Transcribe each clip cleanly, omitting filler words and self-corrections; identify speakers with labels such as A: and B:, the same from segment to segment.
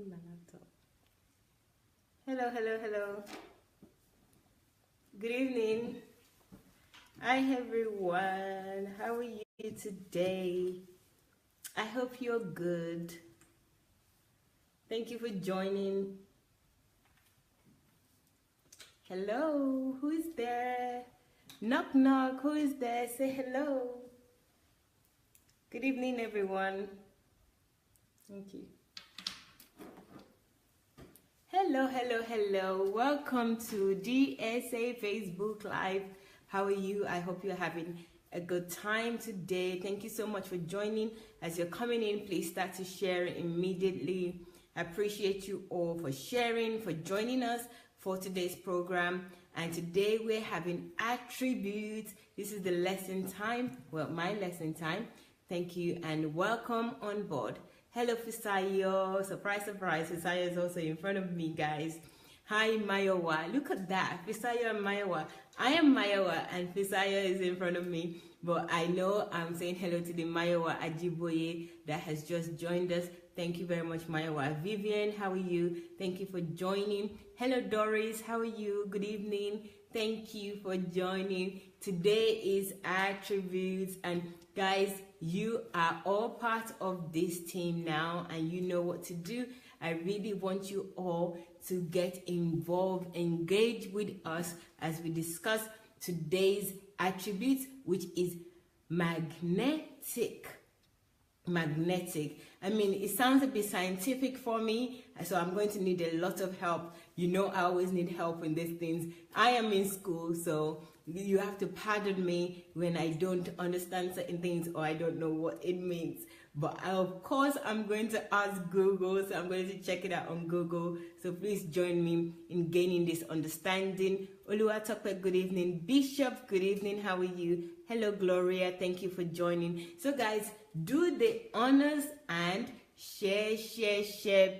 A: in my laptop. Hello, hello, hello. Good evening. Hi everyone. How are you today? I hope you're good. Thank you for joining. Hello, who is there? Knock knock, who is there? Say hello. Good evening, everyone. Thank you. Hello, hello, hello. Welcome to DSA Facebook Live. How are you? I hope you're having a good time today. Thank you so much for joining. As you're coming in, please start to share immediately. I appreciate you all for sharing, for joining us for today's program. And today we're having attributes. This is the lesson time. Well, my lesson time. Thank you and welcome on board. Hello, Fisayo. Surprise, surprise. Fisayo is also in front of me, guys. Hi, Mayowa. Look at that. Fisayo and Mayowa. I am Mayowa and Fisayo is in front of me. But I know I'm saying hello to the Mayowa Ajiboye that has just joined us. Thank you very much, Mayowa. Vivian, how are you? Thank you for joining. Hello, Doris. How are you? Good evening. Thank you for joining. Today is attributes, and guys, you are all part of this team now and you know what to do. I really want you all to get involved, engage with us as we discuss today's attributes, which is magnetic. Magnetic. I mean, it sounds a bit scientific for me, so I'm going to need a lot of help. You know, I always need help in these things. I am in school, so you have to pardon me when I don't understand certain things or I don't know what it means. But of course, I'm going to ask Google, so I'm going to check it out on Google. So please join me in gaining this understanding. Oluwatope, good evening. Bishop, good evening. How are you? Hello, Gloria. Thank you for joining. So guys, do the honors and share,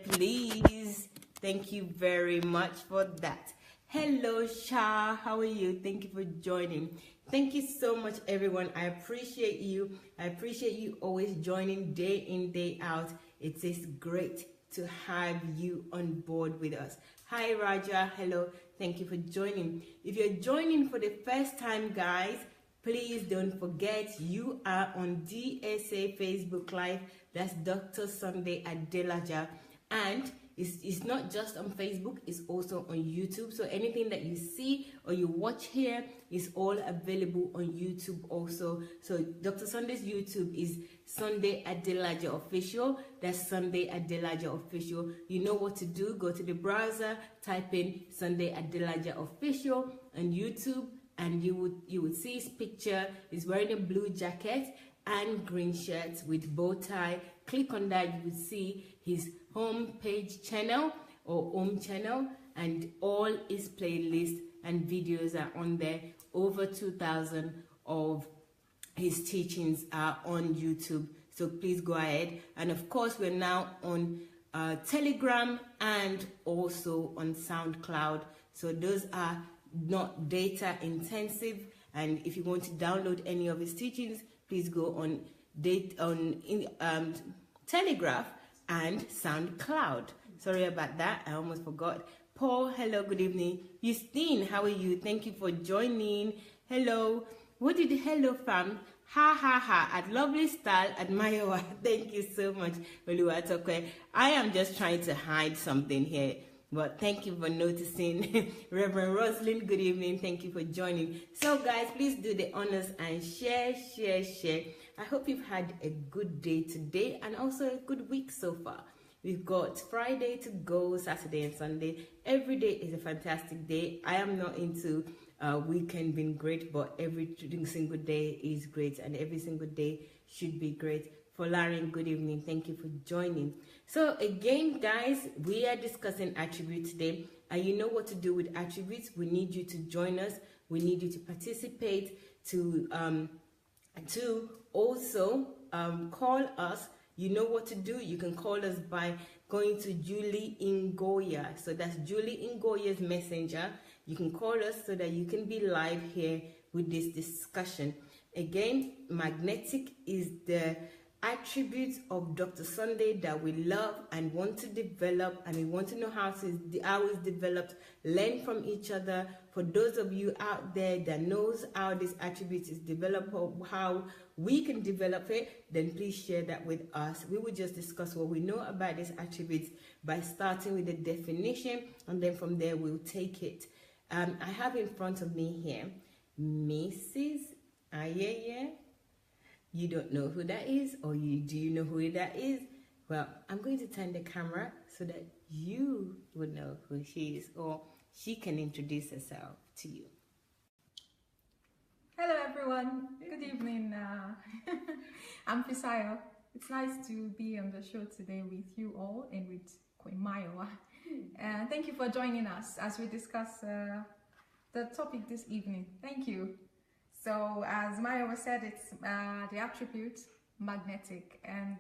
A: please. Thank you very much for that. Hello, Sha. How are you? Thank you for joining. Thank you so much, everyone. I appreciate you. I appreciate you always joining day in, day out. It is great to have you on board with us. Hi, Raja. Hello. Thank you for joining. If you're joining for the first time, guys, please don't forget you are on DSA Facebook Live. That's Dr. Sunday Adelaja. And it's not just on Facebook, it's also on YouTube. So anything that you see or you watch here is all available on YouTube also. So Dr. Sunday's YouTube is Sunday Adelaja Official. That's Sunday Adelaja Official. You know what to do. Go to the browser, type in Sunday Adelaja Official on YouTube, and you would see his picture. He's wearing a blue jacket and green shirt with bow tie. Click on that, you will see his home page channel or home channel, and all his playlists and videos are on there. Over 2,000 of his teachings are on YouTube, so please go ahead. And of course, we're now on Telegram and also on SoundCloud, so those are not data intensive. And if you want to download any of his teachings, please go on Telegraph and SoundCloud. Sorry about that, I almost forgot. Paul, hello, good evening. Justine, how are you? Thank you for joining. Hello. What did hello fam? Ha ha ha, at Lovely Style at Mayowa. Thank you so much, Oluwatope. I am just trying to hide something here, but thank you for noticing. Reverend Rosalind, good evening. Thank you for joining. So guys, please do the honors and share. I hope you've had a good day today and also a good week so far. We've got Friday to go, Saturday and Sunday. Every day is a fantastic day. I am not into weekend being great, but every single day is great and every single day should be great. For Lauren, good evening. Thank you for joining. So again, guys, we are discussing attributes today, and you know what to do with attributes. We need you to join us. We need you to participate, to also call us. You know what to do. You can call us by going to Julie Ngoya. So that's Julie Ngoya's messenger. You can call us so that you can be live here with this discussion. Again, magnetic is the attributes of Dr. Sunday that we love and want to develop, and we want to know how it's developed, learn from each other. For those of you out there that knows how this attribute is developed or how we can develop it, then please share that with us. We will just discuss what we know about this attribute by starting with the definition, and then from there we'll take it. I have in front of me here Mrs. Ayeye. You don't know who that is, or do you know who that is? Well, I'm going to turn the camera so that you would know who she is, or she can introduce herself to you.
B: Hello everyone, good evening. I'm Fisayo. It's nice to be on the show today with you all and with Queen Mayowa. Thank you for joining us as we discuss the topic this evening. Thank you. So as Mayowa said, it's the attribute magnetic, and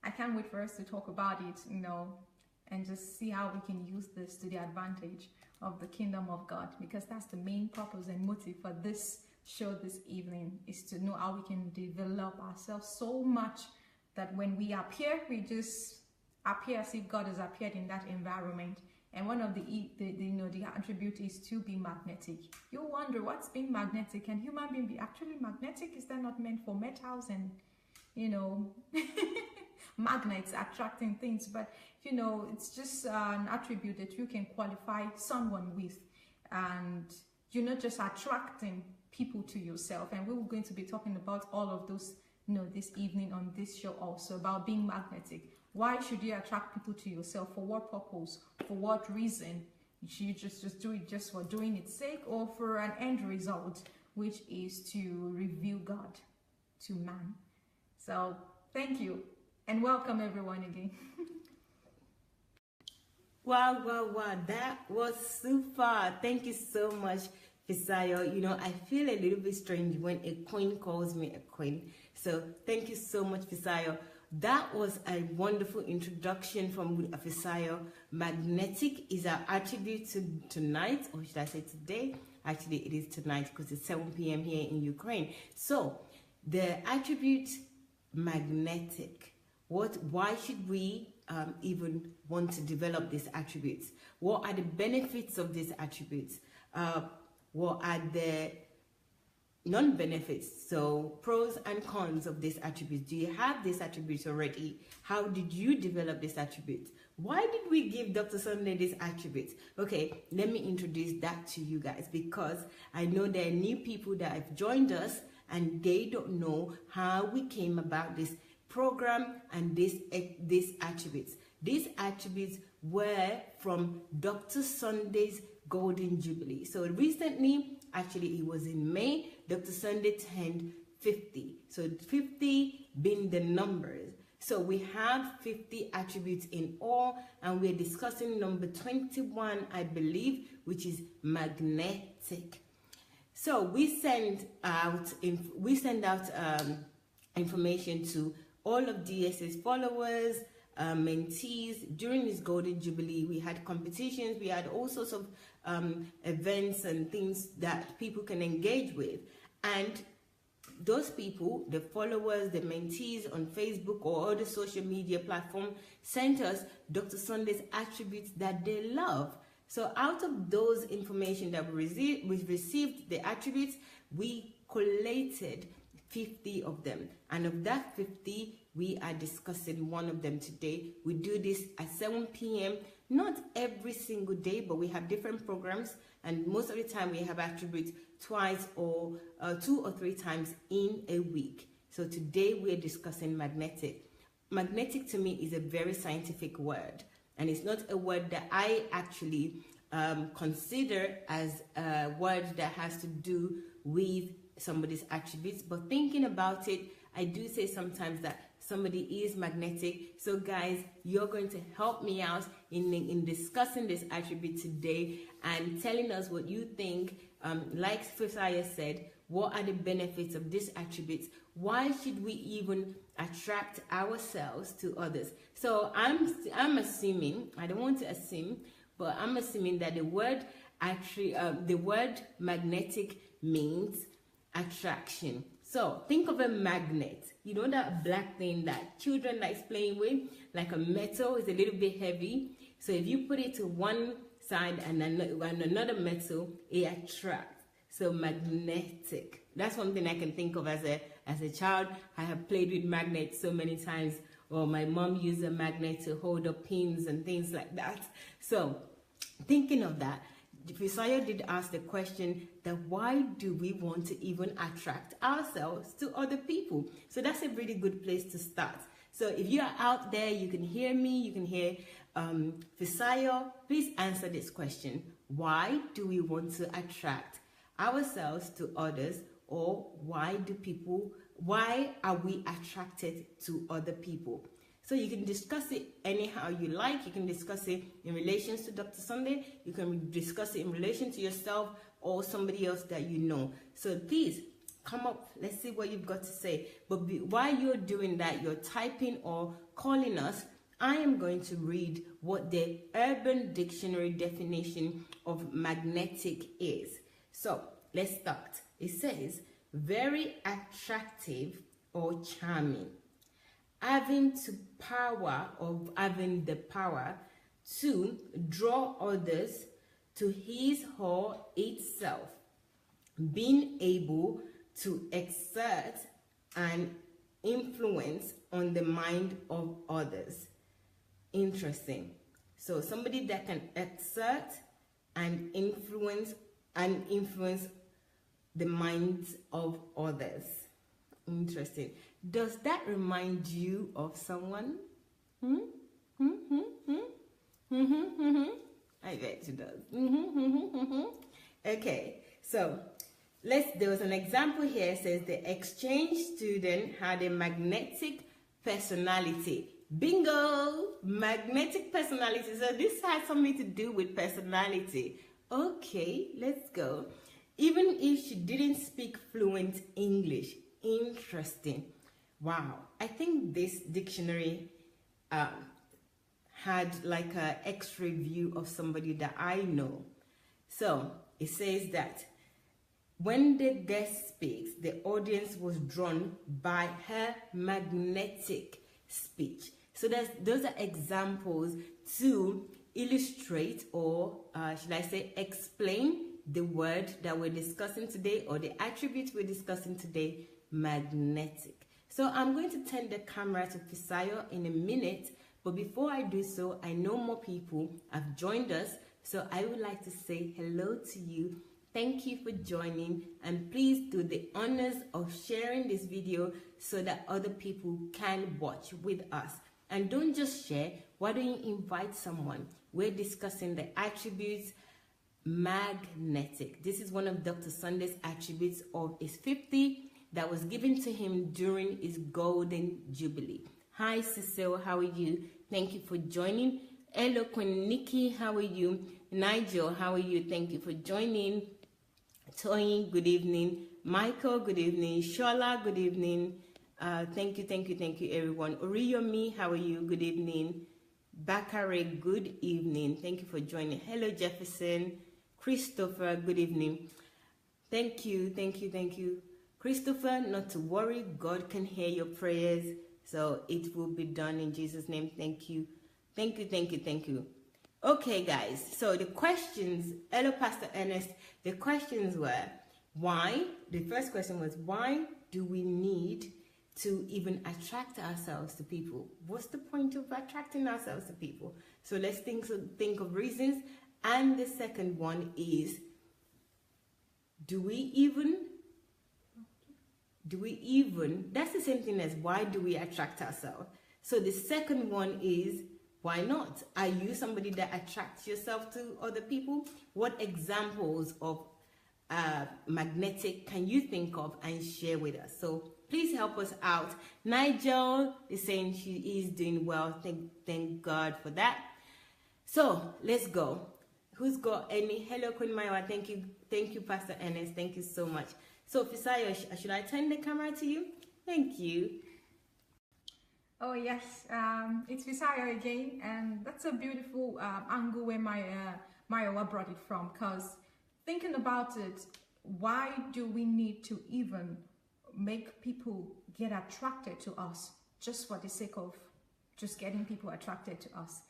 B: I can't wait for us to talk about it, and just see how we can use this to the advantage of the kingdom of God, because that's the main purpose and motive for this show this evening, is to know how we can develop ourselves so much that when we appear, we just appear as if God has appeared in that environment. And one of the attribute is to be magnetic. You wonder what's being magnetic? Can human being be actually magnetic? Is that not meant for metals and magnets attracting things? But it's just an attribute that you can qualify someone with, and you're not just attracting people to yourself. And we're going to be talking about all of those this evening on this show, also about being magnetic. Why should you attract people to yourself? For what purpose? For what reason? Should you just do it just for doing its sake, or for an end result, which is to reveal God to man? So thank you and welcome everyone again.
A: Wow, that was super. Thank you so much, Fisayo. I feel a little bit strange when a queen calls me a queen. So thank you so much, Fisayo. That was a wonderful introduction from Fisayo. Magnetic is our attribute tonight, or should I say today? Actually, it is tonight because it's 7 p.m. here in Ukraine. So, the attribute magnetic. Why should we even want to develop these attributes? What are the benefits of these attributes? What are the non-benefits, so pros and cons of this attribute? Do you have this attribute already? How did you develop this attribute? Why did we give Dr. Sunday this attribute? Okay, let me introduce that to you guys, because I know there are new people that have joined us and they don't know how we came about this program and these attributes. These attributes were from Dr. Sunday's Golden Jubilee. So recently, actually it was in May, Dr. Sunday turned 50. So 50 being the numbers. So we have 50 attributes in all, and we're discussing number 21, I believe, which is magnetic. So we send out information to all of DS's followers, mentees. During this Golden Jubilee, we had competitions, we had all sorts of events and things that people can engage with, and those people, the followers, the mentees on Facebook or other social media platform, sent us Dr. Sunday's attributes that they love. So out of those information that we received the attributes, we collated 50 of them, and of that 50, we are discussing one of them today. We do this at 7 p.m. Not every single day, but we have different programs, and most of the time we have attributes twice or 2 or 3 times in a week. So today we're discussing magnetic. Magnetic to me is a very scientific word, and it's not a word that I actually consider as a word that has to do with somebody's attributes, but thinking about it, I do say sometimes that somebody is magnetic. So guys, you're going to help me out in discussing this attribute today and telling us what you think. Like Fisayo said, what are the benefits of this attribute? Why should we even attract ourselves to others? So I'm assuming, I don't want to assume, but I'm assuming that the word magnetic means attraction. So think of a magnet. You know that black thing that children likes playing with, like a metal, is a little bit heavy. So if you put it to one side and another metal, it attracts. So magnetic. That's one thing I can think of as a child. I have played with magnets so many times. Or my mom used a magnet to hold up pins and things like that. So thinking of that, Fisayo did ask the question that why do we want to even attract ourselves to other people? So that's a really good place to start. So if you are out there, you can hear me, you can hear Fisayo, please answer this question. Why do we want to attract ourselves to others, or why are we attracted to other people? So you can discuss it anyhow you like. You can discuss it in relation to Dr. Sunday. You can discuss it in relation to yourself or somebody else that you know. So please come up. Let's see what you've got to say. But while you're doing that, you're typing or calling us, I am going to read what the Urban Dictionary definition of magnetic is. So let's start. It says, very attractive or charming. Having the power to draw others to his or itself, being able to exert an influence on the mind of others. Interesting. So somebody that can exert and influence the minds of others. Interesting. Does that remind you of someone? I bet it does. Okay, so there was an example here. It says the exchange student had a magnetic personality. Bingo! Magnetic personality. So this has something to do with personality. Okay, let's go. Even if she didn't speak fluent English. Interesting. Wow. I think this dictionary had like an X-ray view of somebody that I know. So it says that when the guest speaks, the audience was drawn by her magnetic speech. So those are examples to illustrate, or should I say explain, the word that we're discussing today, or the attributes we're discussing today, magnetic. So I'm going to turn the camera to Fisayo in a minute, but before I do so, I know more people have joined us, so I would like to say hello to you. Thank you for joining, and please do the honors of sharing this video so that other people can watch with us. And don't just share, why don't you invite someone? We're discussing the attributes magnetic. This is one of Dr. Sunday's attributes of his 50 that was given to him during his golden jubilee. Hi Cecile, how are you? Thank you for joining. Hello Queen Nikki, how are you? Nigel, how are you? Thank you for joining. Tony, good evening. Michael, good evening. Shola, good evening. Thank you everyone. Oriyomi, how are you? Good evening. Bakare, good evening. Thank you for joining. Hello Jefferson. Christopher, good evening. Thank you. Christopher, not to worry, God can hear your prayers, so it will be done in Jesus' name. Thank you. Okay, guys, so the questions, hello Pastor Ernest, the questions were, why? The first question was, why do we need to even attract ourselves to people? What's the point of attracting ourselves to people? So let's think of reasons. And the second one is, do we even, that's the same thing as why do we attract ourselves? So the second one is, why not? Are you somebody that attracts yourself to other people? What examples of magnetic can you think of and share with us? So please help us out. Nigel is saying she is doing well. Thank God for that. So let's go. Who's got any? Hello, Queen Maiwa. Thank you, Pastor Ernest. Thank you so much. So Fisayo, should I turn the camera to you? Thank you.
B: Oh yes, it's Fisayo again, and that's a beautiful angle where Maiwa brought it from. Because thinking about it, why do we need to even make people get attracted to us just for the sake of just getting people attracted to us.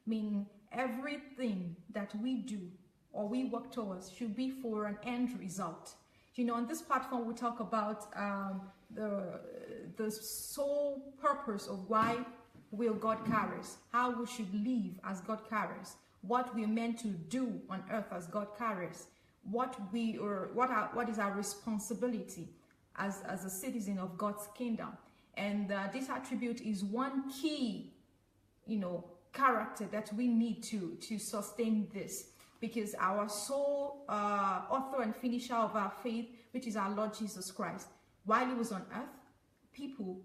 B: Meaning everything that we do or we work towards should be for an end result. You know, on this platform we talk about the sole purpose of why will God carries, how we should live as God carries, what we're meant to do on earth as God carries, what is our responsibility as a citizen of God's kingdom. And this attribute is one key, you know, character that we need to sustain this, because our sole author and finisher of our faith, which is our Lord Jesus Christ, while he was on earth, people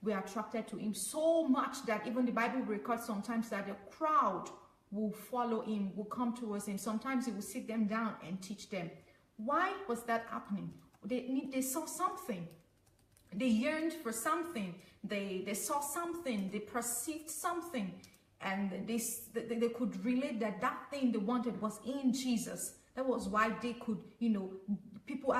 B: were attracted to him so much that even the Bible records sometimes that a crowd will follow him, will come towards him. Sometimes he will sit them down and teach them. Why was that happening? They saw something. They yearned for something. They saw something. They perceived something. And they could relate that thing they wanted was in Jesus. That was why they could, you know, people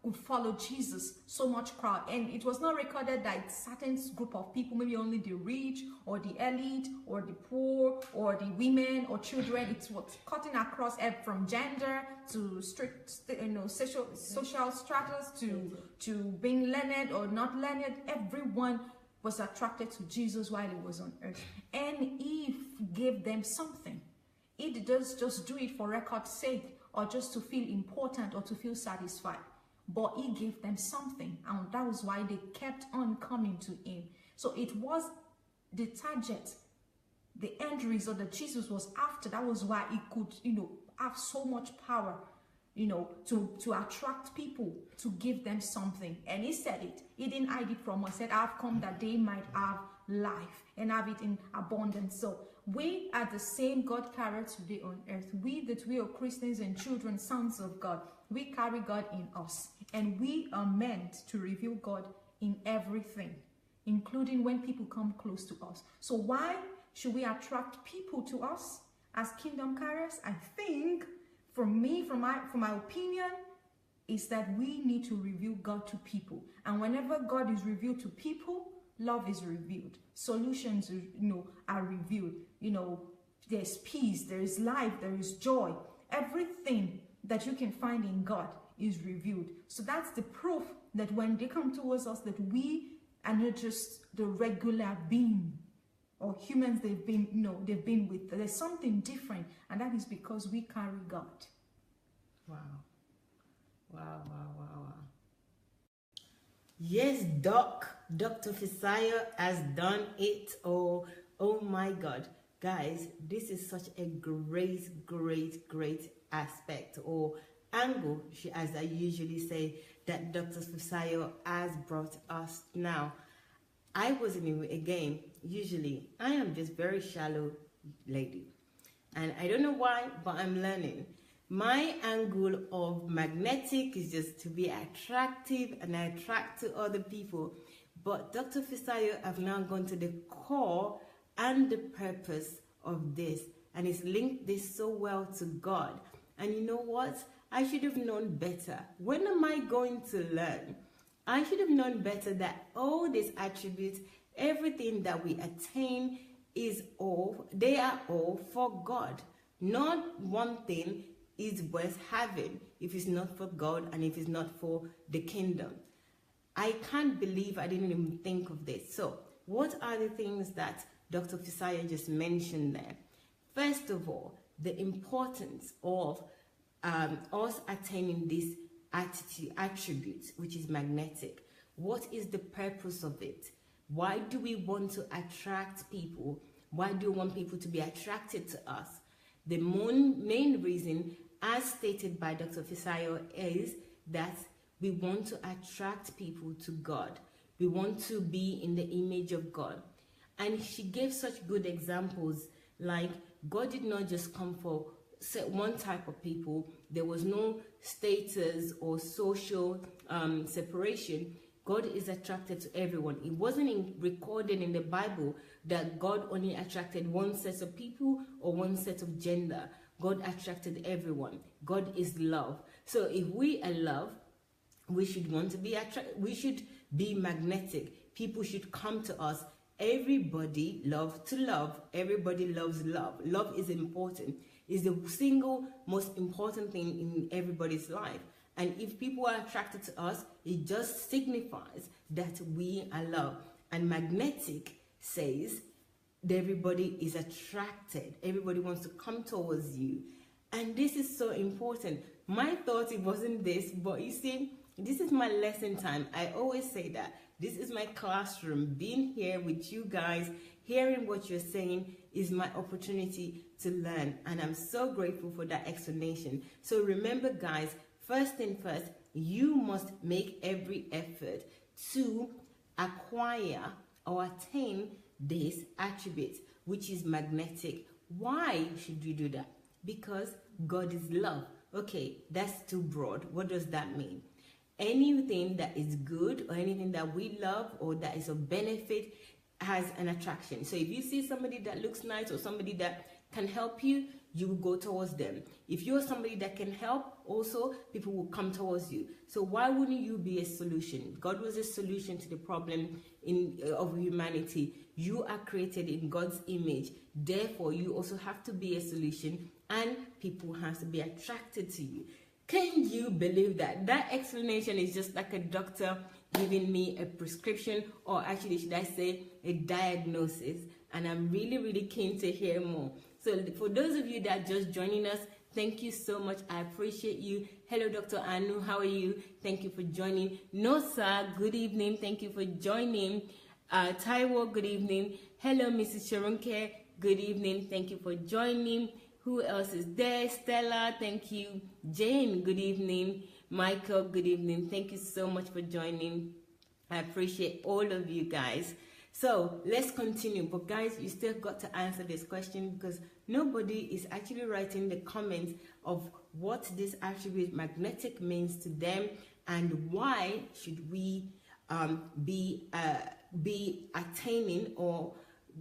B: could follow Jesus, so much crowd. And it was not recorded that certain group of people, maybe only the rich or the elite or the poor or the women or children. It was cutting across from gender to strict, you know, social stratus to being learned or not learned. Everyone was attracted to Jesus while he was on earth, and he gave them something. He didn't just do it for record's sake or just to feel important or to feel satisfied, but he gave them something, and that was why they kept on coming to him. So it was the target, the end result that Jesus was after. That was why he could, you know, have so much power, you know, to attract people, to give them something. And he said it. He didn't hide it from us. He said, I've come that they might have life and have it in abundance. So we are the same God carried today on earth. We are Christians and children, sons of God. We carry God in us. And we are meant to reveal God in everything, including when people come close to us. So why should we attract people to us as kingdom carriers? I think, from my opinion, is that we need to reveal God to people. And whenever God is revealed to people, love is revealed. Solutions, you know, are revealed. You know, there's peace, there is life, there is joy. Everything that you can find in God is revealed. So that's the proof that when they come towards us, that we are not just the regular being or humans they've been with. There's something different, and that is because we carry God.
A: Wow. Wow, wow, wow, wow. Yes, Dr. Fisayo has done it. Oh my God. Guys, this is such a great aspect or angle, as I usually say, that Dr. Fisayo has brought us now. I wasn't again, usually I am just very shallow lady, and I don't know why, but I'm learning. My angle of magnetic is just to be attractive and attract to other people, but Dr. Fisayo have now gone to the core and the purpose of this, and it's linked this so well to God. And you know what? I should have known better. When am I going to learn? I should have known better that all these attributes, everything that we attain, they are all for God. Not one thing is worth having if it's not for God and if it's not for the kingdom. I can't believe I didn't even think of this. So what are the things that Dr. Fisayo just mentioned there? First of all, the importance of us attaining this attribute, which is magnetic. What is the purpose of it? Why do we want to attract people? Why do we want people to be attracted to us? The main reason, as stated by Dr. Fisayo, is that we want to attract people to God. We want to be in the image of God. And she gave such good examples, like God did not just come for one type of people. There was no status or social separation. God is attracted to everyone. It wasn't recorded in the Bible that God only attracted one set of people or one set of gender. God attracted everyone. God is love. So if we are love, We should want to be we should be magnetic. People should come to us. Everybody loves to love. Everybody loves love. Love is important. It's the single most important thing in everybody's life. And if people are attracted to us, it just signifies that we are loved. And magnetic says that everybody is attracted. Everybody wants to come towards you. And this is so important. My thought, it wasn't this, but you see, this is my lesson time. I always say that. This is my classroom. Being here with you guys, hearing what you're saying is my opportunity to learn. And I'm so grateful for that explanation. So remember, guys, first thing first, you must make every effort to acquire or attain this attribute, which is magnetic. Why should you do that? Because God is love. Okay, that's too broad. What does that mean? Anything that is good or anything that we love or that is of benefit has an attraction. So if you see somebody that looks nice or somebody that can help you, you will go towards them. If you're somebody that can help, also people will come towards you. So why wouldn't you be a solution? God was a solution to the problem of humanity. You are created in God's image. Therefore, you also have to be a solution, and people have to be attracted to you. Can you believe that? That explanation is just like a doctor giving me a prescription, or actually should I say a diagnosis, and I'm really, really keen to hear more. So for those of you that are just joining us, thank you so much. I appreciate you. Hello, Dr. Anu. How are you? Thank you for joining. Nosa, good evening. Thank you for joining. Taiwo, good evening. Hello, Mrs. Sharunke. Good evening. Thank you for joining. Who else is there? Stella, thank you. Jane, good evening. Michael, good evening. Thank you so much for joining. I appreciate all of you guys. So let's continue. But guys, you still got to answer this question, because nobody is actually writing the comments of what this attribute magnetic means to them, and why should we be attaining or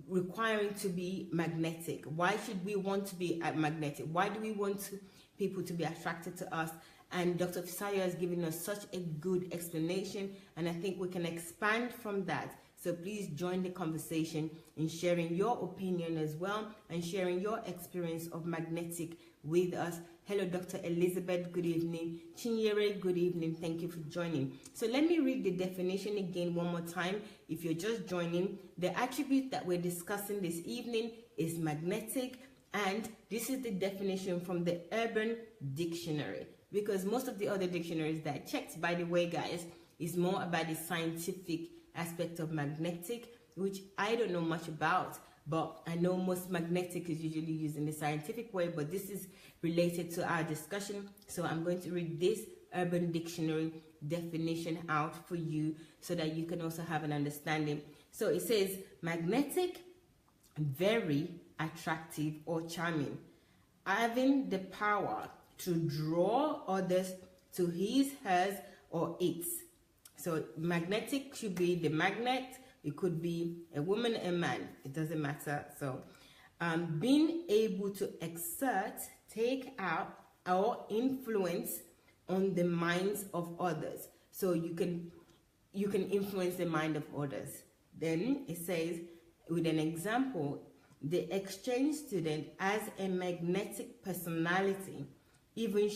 A: requiring to be magnetic. Why should we want to be magnetic? Why do we want people to be attracted to us? And Dr. Fisayo has given us such a good explanation, and I think we can expand from that. So please join the conversation in sharing your opinion as well, and sharing your experience of magnetic with us. Hello, Dr. Elizabeth, good evening. Chinyere, good evening. Thank you for joining. So let me read the definition again one more time. If you're just joining, the attribute that we're discussing this evening is magnetic, and this is the definition from the Urban Dictionary, because most of the other dictionaries that I checked, by the way, guys, is more about the scientific aspect of magnetic, which I don't know much about. But I know most magnetic is usually used in the scientific way, but this is related to our discussion. So I'm going to read this Urban Dictionary definition out for you so that you can also have an understanding. So it says, magnetic, very attractive or charming, having the power to draw others to his, hers, or its. So magnetic should be the magnet. It could be a woman, a man, it doesn't matter. So being able to exert, take out, or influence on the minds of others. So you can influence the mind of others. Then it says, with an example, the exchange student has a magnetic personality, even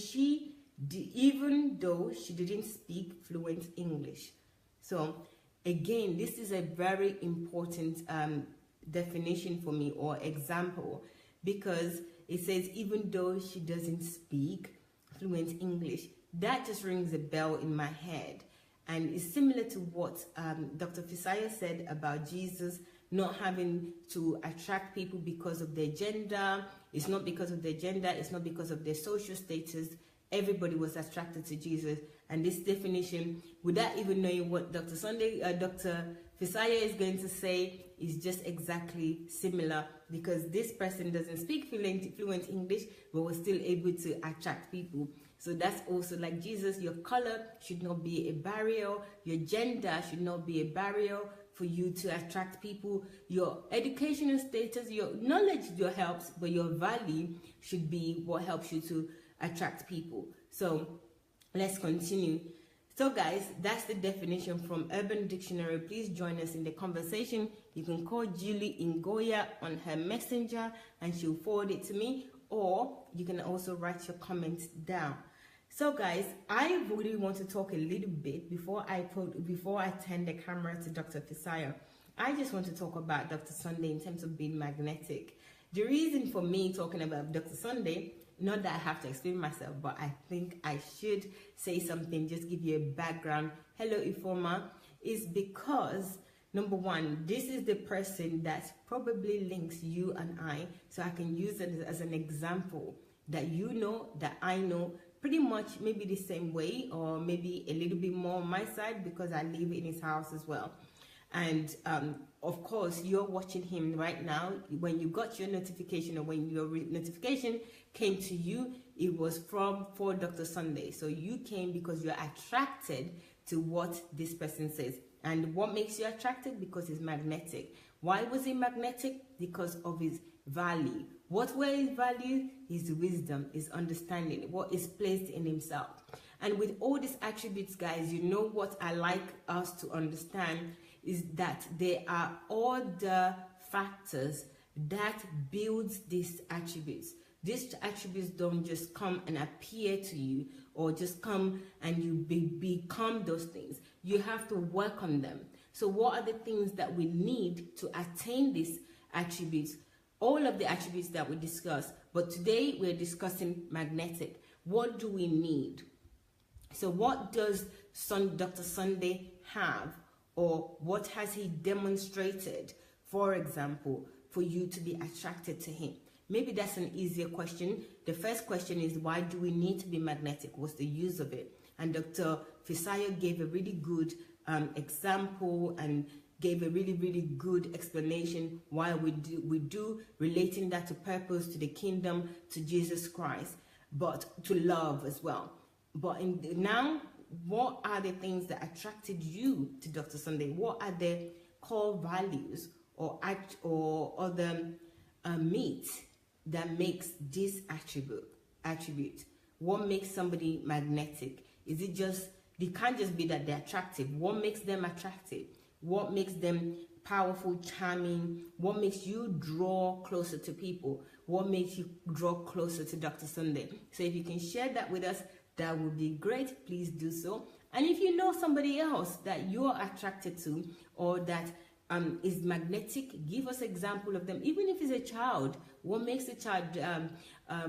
A: though she didn't speak fluent English. So again, this is a very important definition for me, or example, because it says even though she doesn't speak fluent English. That just rings a bell in my head, and it's similar to what Dr. Fisayo said about Jesus not having to attract people because of their gender. It's not because of their gender, it's not because of their social status. Everybody was attracted to Jesus. And this definition, without even knowing what Dr. Fisayo is going to say, is just exactly similar, because this person doesn't speak fluent English, but was still able to attract people. So that's also like Jesus. Your color should not be a barrier. Your gender should not be a barrier for you to attract people. Your educational status, your knowledge, your helps, but your value should be what helps you to attract people. So let's continue. So guys, that's the definition from Urban Dictionary. Please join us in the conversation. You can call Julie Ngoya on her messenger and she'll forward it to me, or you can also write your comments down. So guys, I really want to talk a little bit before I turn the camera to Dr. Fisayo. I just want to talk about Dr. Sunday in terms of being magnetic. The reason for me talking about Dr. Sunday, not that I have to explain myself, but I think I should say something, just give you a background. Hello, Ifoma, is because, number one, this is the person that probably links you and I, so I can use it as an example that you know, that I know, pretty much maybe the same way, or maybe a little bit more on my side because I live in his house as well. And of course, you're watching him right now. When you got your notification, or when your notification came to you, it was for Dr. Sunday. So you came because you're attracted to what this person says. And what makes you attracted? Because it's magnetic. Why was he magnetic? Because of his value. What were his values? His wisdom, his understanding, what is placed in himself. And with all these attributes, guys, you know what I like us to understand is that there are other factors that builds these attributes. These attributes don't just come and appear to you, or just come and you become those things. You have to work on them. So what are the things that we need to attain these attributes? All of the attributes that we discussed, but today we're discussing magnetic. What do we need? So what does Dr. Sunday have, or what has he demonstrated, for example, for you to be attracted to him? Maybe that's an easier question. The first question is, why do we need to be magnetic? What's the use of it? And Dr. Fisayo gave a really good example and gave a really, really good explanation why we do, relating that to purpose, to the kingdom, to Jesus Christ, but to love as well. But now, what are the things that attracted you to Dr. Sunday? What are the core values or other meat that makes this attribute? What makes somebody magnetic? Is it just, they can't just be that they're attractive. What makes them attractive? What makes them powerful, charming? What makes you draw closer to people? What makes you draw closer to Dr. Sunday? So if you can share that with us, that would be great. Please do so. And if you know somebody else that you are attracted to, or that is magnetic, give us an example of them. Even if it's a child, what makes a child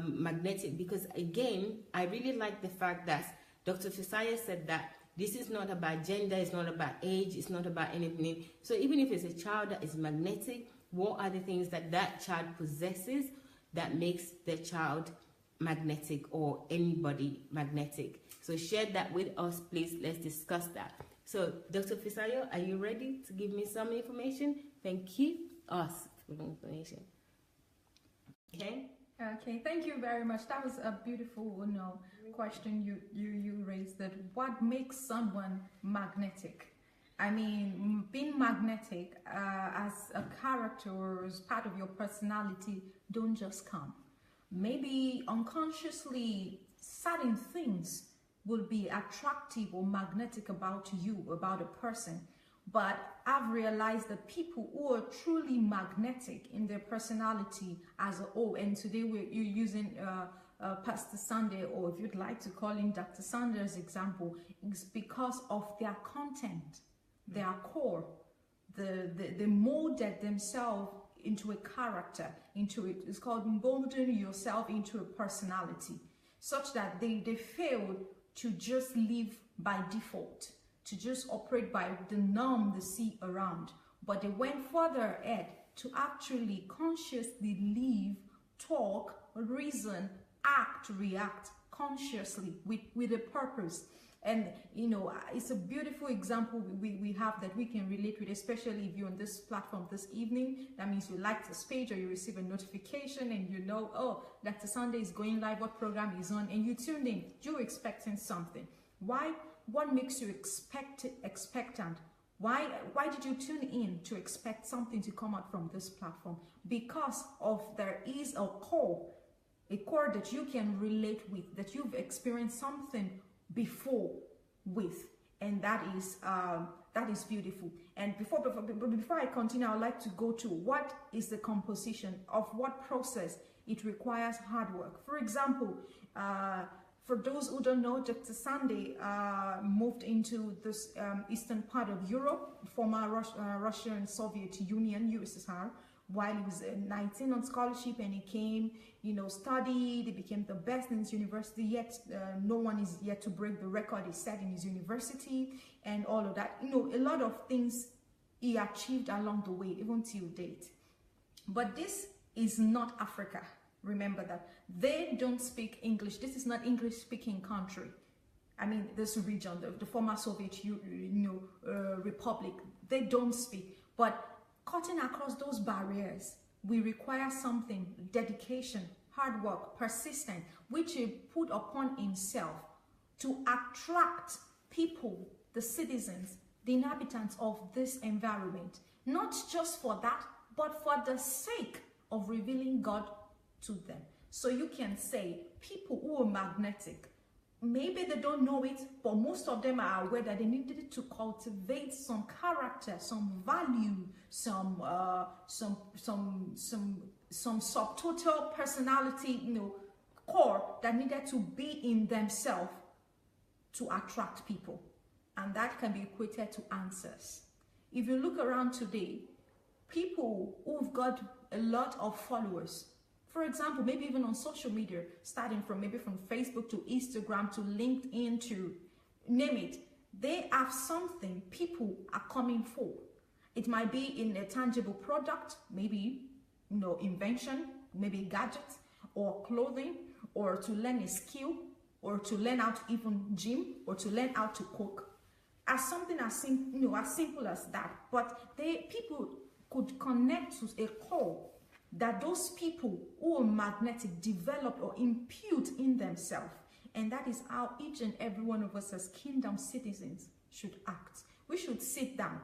A: magnetic? Because again, I really like the fact that Dr. Fisayo said that this is not about gender, it's not about age, it's not about anything. So even if it's a child that is magnetic, what are the things that that child possesses that makes the child magnetic, or anybody magnetic? So share that with us, please. Let's discuss that. So Dr. Fisayo, are you ready to give me some information? Thank you. Us for the information. Okay.
B: Okay, thank you very much. That was a beautiful, question you raised. That what makes someone magnetic? I mean, being magnetic as a character or as part of your personality don't just come. Maybe unconsciously certain things will be attractive or magnetic about you, about a person. But I've realized that people who are truly magnetic in their personality as a whole, and today you're using Pastor Sunday, or if you'd like to call him Dr. Sanders' example, is because of their content, their core, the molded themselves into a character, it's called molding yourself into a personality, such that they fail to just live by default, to just operate by the norm they see around, but they went further ahead to actually consciously live, talk, reason, act, react consciously with a purpose. And it's a beautiful example we have that we can relate with, especially if you're on this platform this evening. That means you like this page, or you receive a notification and oh, Dr. Sunday is going live, what program is on, and you tuned in. You're expecting something. Why? What makes you expectant? Why did you tune in to expect something to come out from this platform? Because there is a core that you can relate with, that you've experienced something before with, and that is beautiful. And before I continue, I would like to go to what is the composition of what process. It requires hard work. For example, for those who don't know, Dr. Sunday moved into this eastern part of Europe, former Russia and Soviet Union, USSR, while he was 19 on scholarship, and he came, studied, he became the best in his university, yet no one is yet to break the record he set in his university, and all of that. A lot of things he achieved along the way, even till date. But this is not Africa. Remember that. They don't speak English. This is not English-speaking country. I mean, this region, the former Soviet Republic, they don't speak. But cutting across those barriers, we require something, dedication, hard work, persistence, which he put upon himself to attract people, the citizens, the inhabitants of this environment. Not just for that, but for the sake of revealing God to them. So you can say people who are magnetic, maybe they don't know it, but most of them are aware that they needed to cultivate some character, some value, some subtotal personality, core that needed to be in themselves to attract people. And that can be equated to answers. If you look around today, people who've got a lot of followers, for example, maybe even on social media, starting from Facebook to Instagram to LinkedIn to name it, they have something people are coming for. It might be in a tangible product, maybe, invention, maybe gadgets or clothing, or to learn a skill, or to learn how to even gym, or to learn how to cook. As something as simple as that. But people could connect to a core that those people who are magnetic develop or impute in themselves. And that is how each and every one of us as kingdom citizens should act. We should sit down,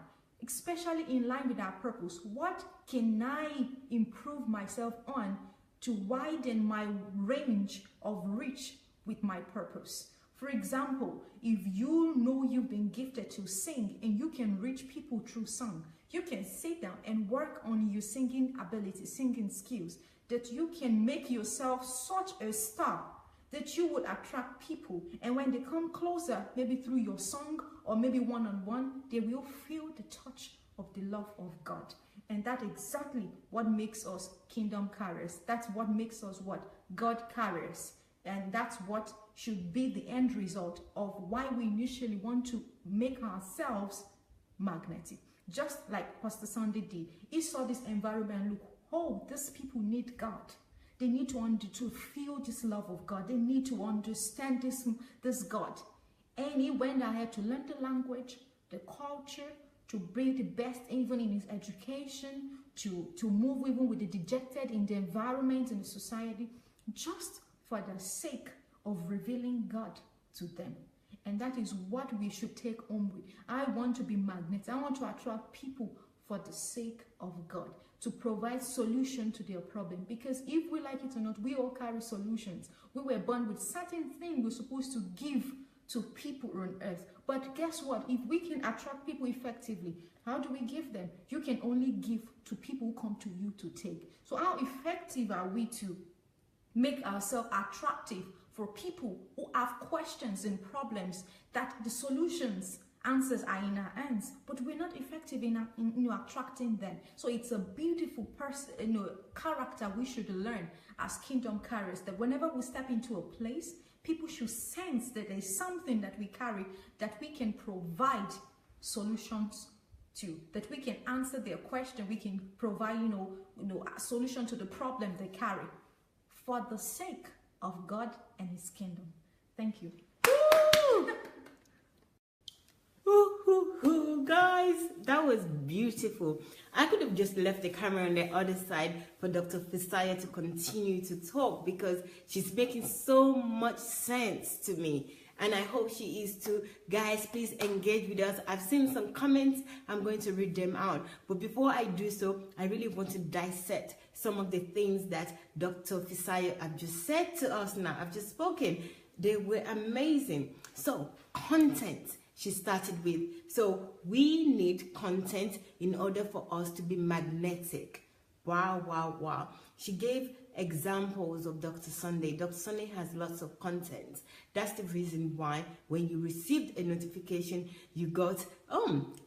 B: especially in line with our purpose. What can I improve myself on to widen my range of reach with my purpose? For example, if you know you've been gifted to sing and you can reach people through song, you can sit down and work on your singing ability, singing skills, that you can make yourself such a star that you would attract people. And when they come closer, maybe through your song or maybe one-on-one, they will feel the touch of the love of God. And that's exactly what makes us kingdom carriers. That's what makes us what? God carriers. And that's what should be the end result of why we initially want to make ourselves magnetic. Just like Pastor Sunday did. He saw this environment and look, oh, these people need God. They need to feel this love of God. They need to understand this God. And he went ahead to learn the language, the culture, to bring the best even in his education, to move even with the dejected in the environment and the society, just for the sake of revealing God to them. And that is what we should take home with. I want to be magnetic. I want to attract people for the sake of God, to provide solution to their problem. Because if we like it or not, we all carry solutions. We were born with certain things we're supposed to give to people on earth. But guess what? If we can attract people effectively, how do we give them? You can only give to people who come to you to take. So how effective are we to make ourselves attractive for people who have questions and problems that the solutions, answers are in our hands, but we're not effective in attracting them? So it's a beautiful character we should learn as kingdom carriers, that whenever we step into a place, people should sense that there's something that we carry that we can provide solutions to, that we can answer their question, we can provide a solution to the problem they carry for the sake of God and his kingdom. Thank you.
A: Guys, that was beautiful. I could have just left the camera on the other side for Dr. Fisayo to continue to talk, because she's making so much sense to me, and I hope she is too. Guys, please engage with us. I've seen some comments. I'm going to read them out, but before I do so, I really want to dissect some of the things that Dr. Fisayo have just said to us now. I've just spoken. They were amazing. So, content she started with. So we need content in order for us to be magnetic. Wow, wow, wow. She gave examples of Dr. Sunday. Dr. Sunday has lots of content. That's the reason why when you received a notification, you got,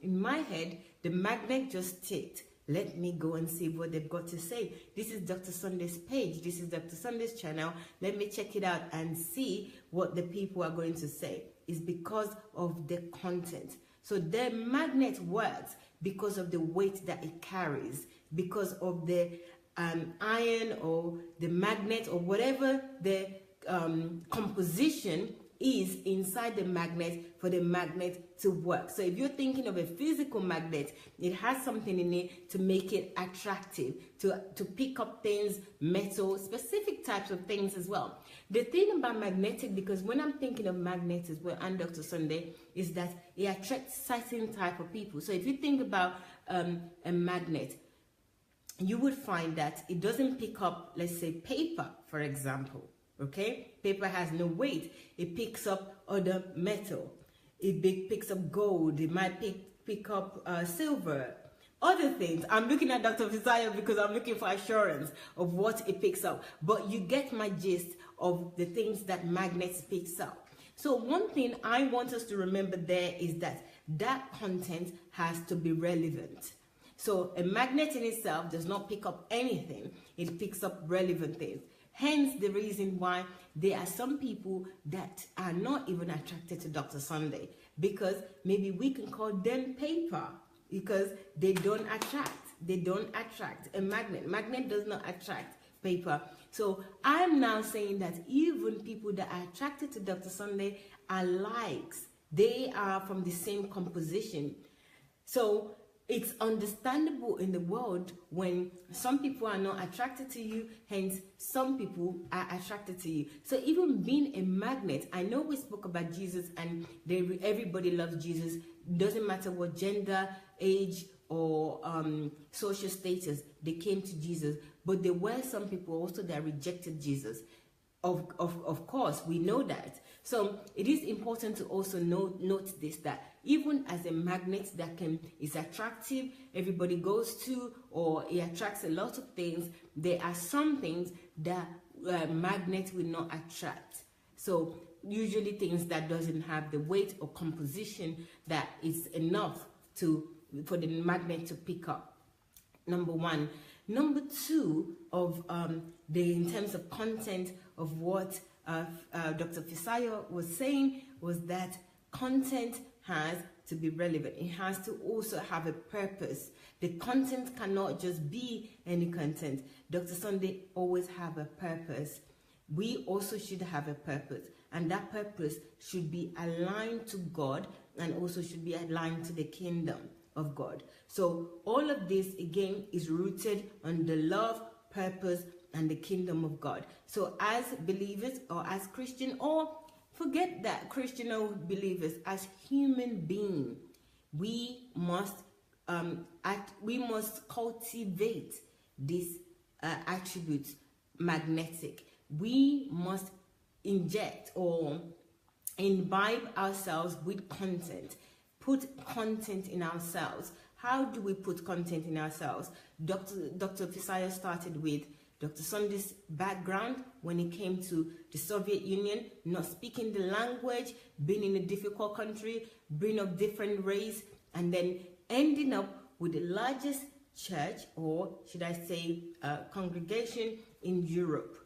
A: in my head, the magnet just ticked. Let me go and see what they've got to say. This is Dr. Sunday's page. This is Dr. Sunday's channel. Let me check it out and see what the people are going to say. It's because of the content. So the magnet works because of the weight that it carries, because of the iron or the magnet or whatever the composition is inside the magnet for the magnet to work. So if you're thinking of a physical magnet, it has something in it to make it attractive, to pick up things, metal, specific types of things as well. The thing about magnetic, because when I'm thinking of magnets as well, and Dr. Sunday, is that it attracts certain type of people. So if you think about a magnet, you would find that it doesn't pick up, let's say, paper, for example. Okay, paper has no weight. It picks up other metal. It picks up gold. It might pick up silver, other things. I'm looking at Dr. Fisayo because I'm looking for assurance of what it picks up. But you get my gist of the things that magnets picks up. So one thing I want us to remember there is that that content has to be relevant. So a magnet in itself does not pick up anything. It picks up relevant things. Hence the reason why there are some people that are not even attracted to Dr. Sunday, because maybe we can call them paper, because they don't attract. They don't attract a magnet. Magnet does not attract paper. So I'm now saying that even people that are attracted to Dr. Sunday are likes. They are from the same composition. So it's understandable in the world when some people are not attracted to you, hence some people are attracted to you. So even being a magnet, I know we spoke about Jesus and everybody loves Jesus. Doesn't matter what gender, age, or social status, they came to Jesus. But there were some people also that rejected Jesus. Of course, we know that. So it is important to also note this, that even as a magnet that is attractive, everybody goes to, or it attracts a lot of things, there are some things that magnet will not attract. So usually things that doesn't have the weight or composition that is enough for the magnet to pick up. Number one. Number two, of in terms of content of what Dr. Fisayo was saying, was that content has to be relevant. It has to also have a purpose. The content cannot just be any content. Dr. Sunday always have a purpose. We also should have a purpose, and that purpose should be aligned to God and also should be aligned to the kingdom of God. So all of this again is rooted on the love, purpose, and the kingdom of God. So as believers, or as Christian, or forget that Christian or believers, as human beings, we must cultivate these attributes, magnetic. We must inject or imbibe ourselves with content. Put content in ourselves. How do we put content in ourselves? Dr. Fisayo started with Dr. Sunday's background when it came to the Soviet Union, not speaking the language, being in a difficult country, being of different race, and then ending up with the largest church, or should I say congregation in Europe.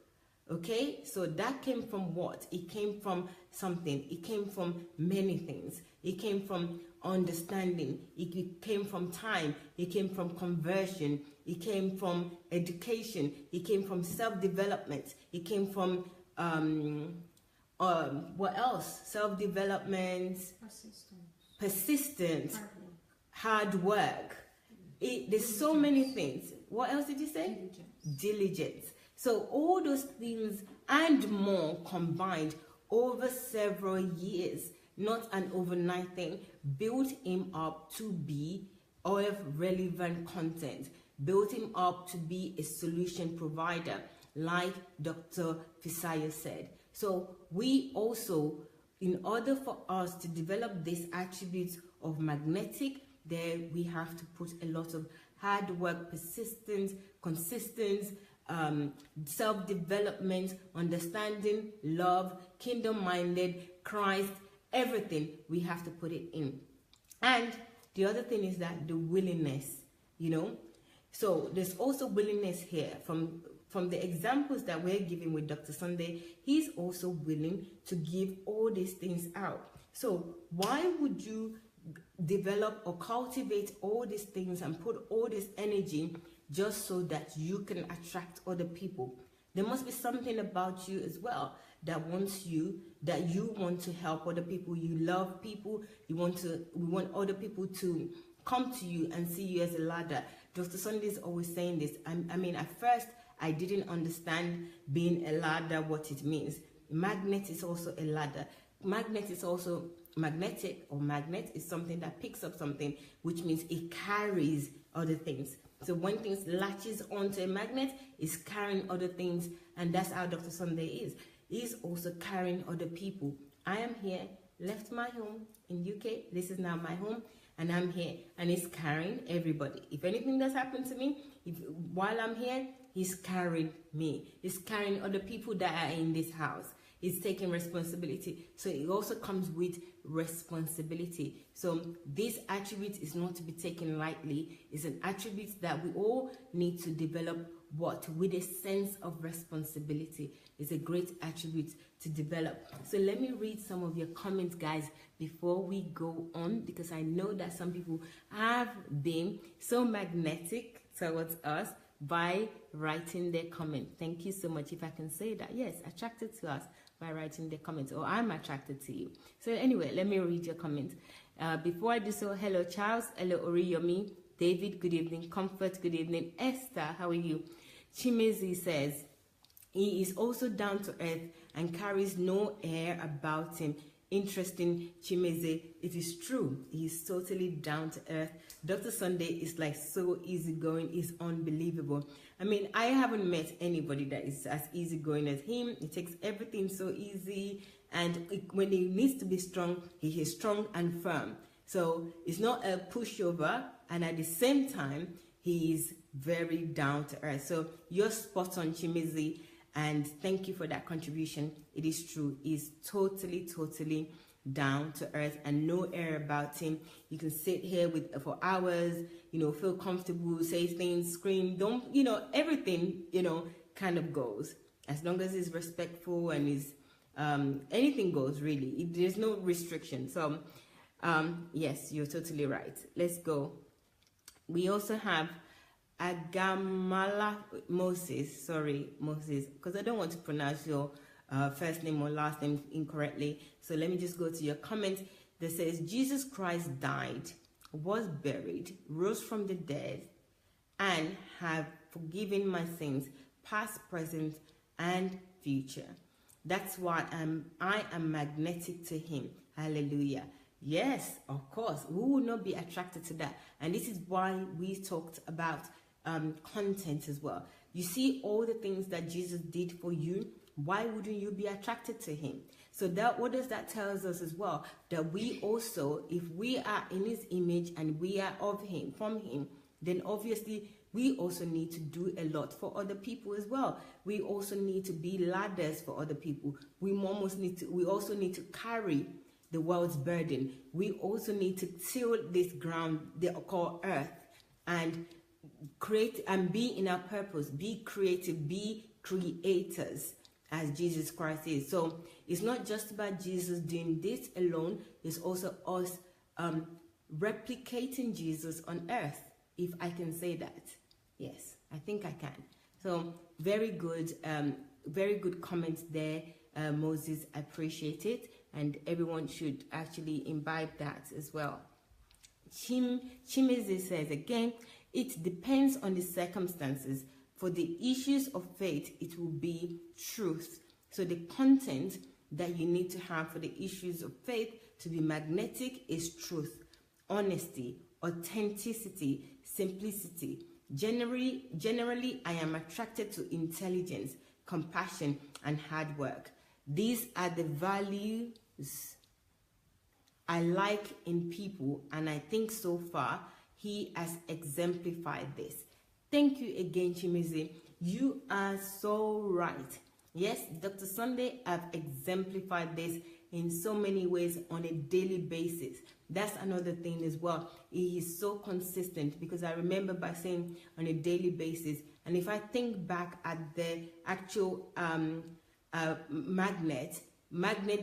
A: Okay, so that came from what? It came from something. It came from many things. It came from understanding. It came from time. It came from conversion. It came from education. It came from self-development. It came from what else? Self-development, persistence, hard work. There's so many things. What else did you say? Diligence. So all those things and more combined over several years, not an overnight thing, built him up to be of relevant content, built him up to be a solution provider, like Dr. Fisayo said. So we also, in order for us to develop these attributes of magnetic, there we have to put a lot of hard work, persistence, consistency, self-development, understanding, love, kingdom-minded, Christ, everything. We have to put it in. And the other thing is that the willingness, So there's also willingness here. From the examples that we're giving with Dr. Sunday, he's also willing to give all these things out. So why would you develop or cultivate all these things and put all this energy just so that you can attract other people? There must be something about you as well that you want to help other people. You love people. We want other people to come to you and see you as a ladder. Dr. Sunday is always saying this. I mean, at first, I didn't understand being a ladder, what it means. Magnet is also a ladder. Magnet is also magnetic, or magnet is something that picks up something, which means it carries other things. So when things latches onto a magnet, it's carrying other things, and that's how Dr. Sunday is. He's also carrying other people. I am here, left my home in UK. This is now my home, and I'm here, and he's carrying everybody. If anything does happen to me, while I'm here, he's carrying me. He's carrying other people that are in this house. He's taking responsibility. So it also comes with responsibility. So this attribute is not to be taken lightly. It's an attribute that we all need to develop with a sense of responsibility. It's a great attribute to develop. So let me read some of your comments, guys, before we go on, because I know that some people have been so magnetic towards us by writing their comment. Thank you so much. If I can say that, yes, attracted to us by writing the comments, or I'm attracted to you. So anyway, let me read your comments. Before I do so, hello Charles, hello Oriyomi, David, good evening. Comfort, good evening. Esther, how are you? Chimezi says, he is also down to earth and carries no air about him. Interesting, Chimeze. It is true. He is totally down to earth. Dr. Sunday is like so easygoing. It's unbelievable. I mean, I haven't met anybody that is as easygoing as him. He takes everything so easy. And when he needs to be strong, he is strong and firm. So it's not a pushover. And at the same time, he is very down to earth. So you're spot on, Chimeze. And thank you for that contribution. It is true. He's totally, totally down to earth and no air about him. You can sit here for hours, feel comfortable, say things, scream, everything, kind of goes. As long as he's respectful and is anything goes, really. There's no restriction. So, yes, you're totally right. Let's go. We also have Agamala Moses, because I don't want to pronounce your first name or last name incorrectly. So let me just go to your comment that says, Jesus Christ died, was buried, rose from the dead, and have forgiven my sins, past, present, and future. That's why I am magnetic to him. Hallelujah. Yes, of course. Who would not be attracted to that? And this is why we talked about content as well. You see all the things that Jesus did for you. Why wouldn't you be attracted to him? So that, what does that tell us as well? That we also, if we are in his image and we are of him, from him, then obviously we also need to do a lot for other people as well. We also need to be ladders for other people. We also need to carry the world's burden. We also need to till this ground they call earth and create and be in our purpose, be creative, be creators as Jesus Christ is. So it's not just about Jesus doing this alone, it's also us replicating Jesus on earth, if I can say that. Yes, I think I can. So very good comments there, Moses. I appreciate it, and everyone should actually imbibe that as well. Chimeze says again, it depends on the circumstances. For the issues of faith, it will be truth. So the content that you need to have for the issues of faith to be magnetic is truth, honesty, authenticity, simplicity. Generally, I am attracted to intelligence, compassion, and hard work. These are the value I like in people, and I think so far he has exemplified this. Thank you again, Chimizi. You are so right. Yes, Dr. Sunday have exemplified this in so many ways on a daily basis. That's another thing as well. He is so consistent, because I remember by saying on a daily basis, and if I think back at the actual magnet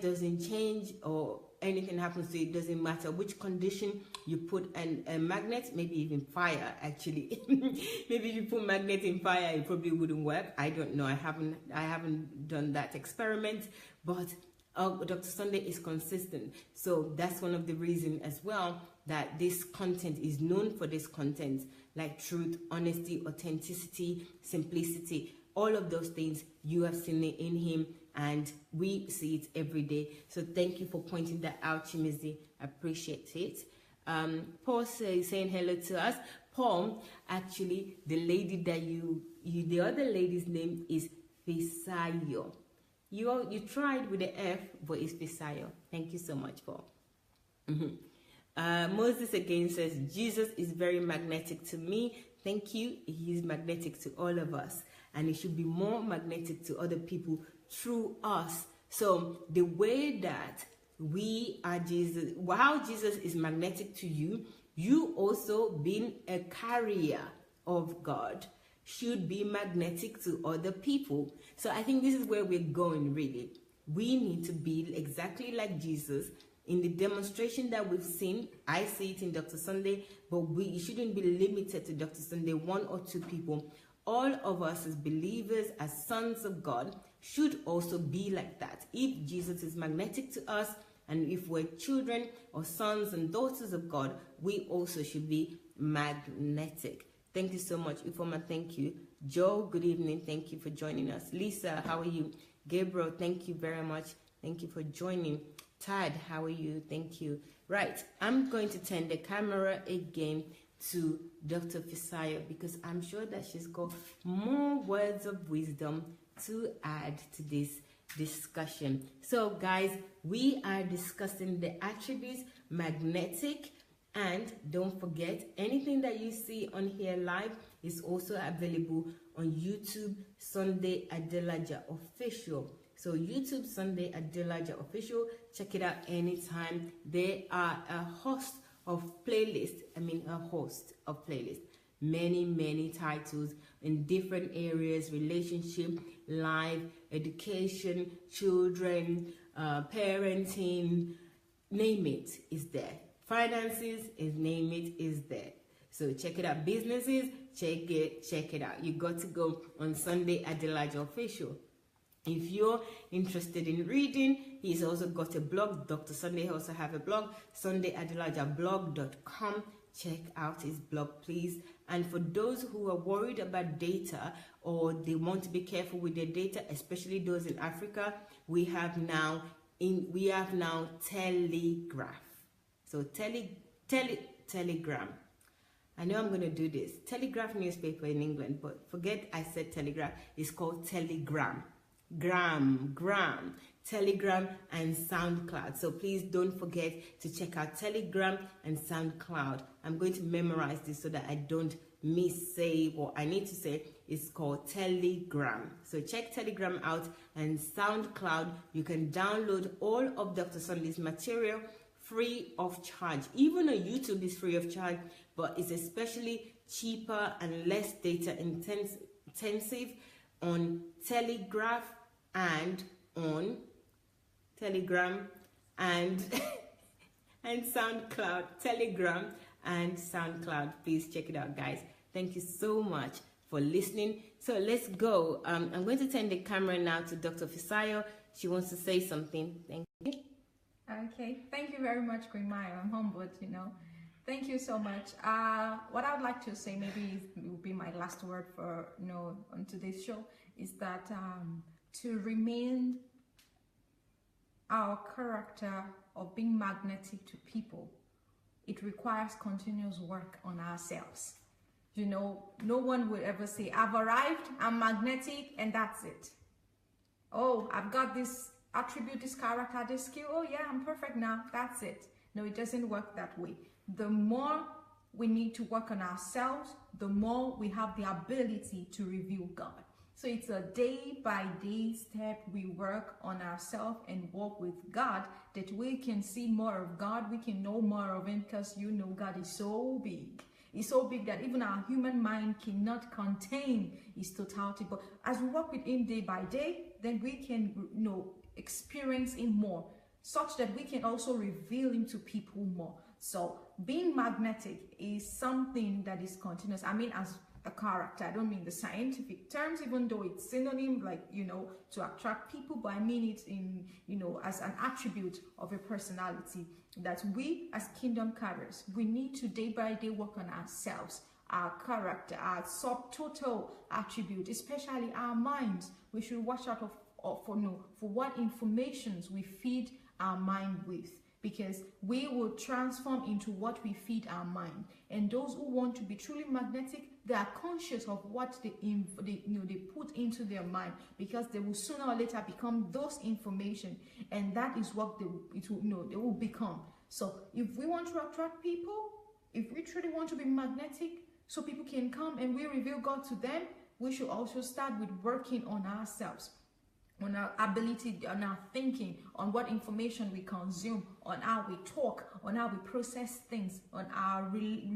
A: doesn't change, or anything happens to it, doesn't matter which condition you put a magnet, maybe even fire actually. Maybe if you put magnet in fire, it probably wouldn't work. I don't know. I haven't done that experiment, but Dr. Sunday is consistent. So that's one of the reasons as well that this content is known for this content, like truth, honesty, authenticity, simplicity. All of those things, you have seen it in him, and we see it every day. So thank you for pointing that out, Chimizi. I appreciate it. Paul saying hello to us. Paul, actually, the lady that the other lady's name is Fisayo. You tried with the F, but it's Fisayo. Thank you so much, Paul. Moses again says, Jesus is very magnetic to me. Thank you. He is magnetic to all of us, and he should be more magnetic to other people through us. So the way that we are Jesus, how Jesus is magnetic to you, you also being a carrier of God should be magnetic to other people. So I think this is where we're going, really. We need to be exactly like Jesus. In the demonstration that we've seen, I see it in Dr. Sunday, but it shouldn't be limited to Dr. Sunday, one or two people. All of us as believers, as sons of God, should also be like that. If Jesus is magnetic to us, and if we're children or sons and daughters of God, we also should be magnetic. Thank you so much. Ifoma, thank you. Joe, good evening. Thank you for joining us. Lisa, how are you? Gabriel, thank you very much. Thank you for joining. Tad, how are you? Thank you. Right, I'm going to turn the camera again to Dr. Fisayo, because I'm sure that she's got more words of wisdom to add to this discussion. So guys, we are discussing the attributes magnetic, and don't forget, anything that you see on here live is also available on YouTube Sunday Adelaja Official. So YouTube Sunday Adelaja Official, check it out anytime. There are a host of playlists, many titles in different areas: relationship, life, education, children, parenting, name it, is there. Finances, name it, is there. So check it out. Businesses, check it out. You got to go on Sunday Adelaja Official. If you're interested in reading, he's also got a blog. Dr. Sunday also have a blog, sundayadelajablog.com. Check out his blog, please. And for those who are worried about data, or they want to be careful with their data, especially those in Africa, we have now Telegraph. So Telegram. I know I'm going to do this. Telegraph newspaper in England, but forget I said Telegraph. It's called Telegram. Telegram and SoundCloud. So please don't forget to check out Telegram and SoundCloud. I'm going to memorize this so that I don't miss-say what I need to say. It's called Telegram. So check Telegram out, and SoundCloud. You can download all of Dr. Sunday's material free of charge. Even on YouTube is free of charge, but it's especially cheaper and less data intensive on Telegraph and on Telegram and and SoundCloud. Telegram and SoundCloud. Please check it out, guys. Thank you so much for listening. So let's go. I'm going to turn the camera now to Dr. Fisayo. She wants to say something. Thank you.
B: Okay, thank you very much, Queen Maya. I'm humbled, Thank you so much. What I would like to say, maybe it will be my last word for on today's show, is that to remain our character of being magnetic to people, it requires continuous work on ourselves. No one will ever say, I've arrived, I'm magnetic, and that's it. Oh, I've got this attribute, this character, this skill. Oh yeah, I'm perfect now. That's it. No, it doesn't work that way. The more we need to work on ourselves, the more we have the ability to reveal God. So it's a day-by-day step. We work on ourselves and walk with God, that we can see more of God. We can know more of Him, because God is so big. It's so big that even our human mind cannot contain His totality. But as we work with Him day by day, then we can experience Him more, such that we can also reveal Him to people more. So being magnetic is something that is continuous. I mean, as a character, I don't mean the scientific terms, even though it's synonym, like, to attract people, but I mean it in, as an attribute of a personality, that we as kingdom carriers, we need to day by day work on ourselves, our character, our subtotal attribute, especially our minds. We should watch out for what informations we feed our mind with, because we will transform into what we feed our mind. And those who want to be truly magnetic, they are conscious of what they put into their mind, because they will sooner or later become those information, and that is what they will become. So if we want to attract people, if we truly want to be magnetic, so people can come and we reveal God to them, we should also start with working on ourselves, on our ability, on our thinking, on what information we consume, on how we talk, on how we process things, on how we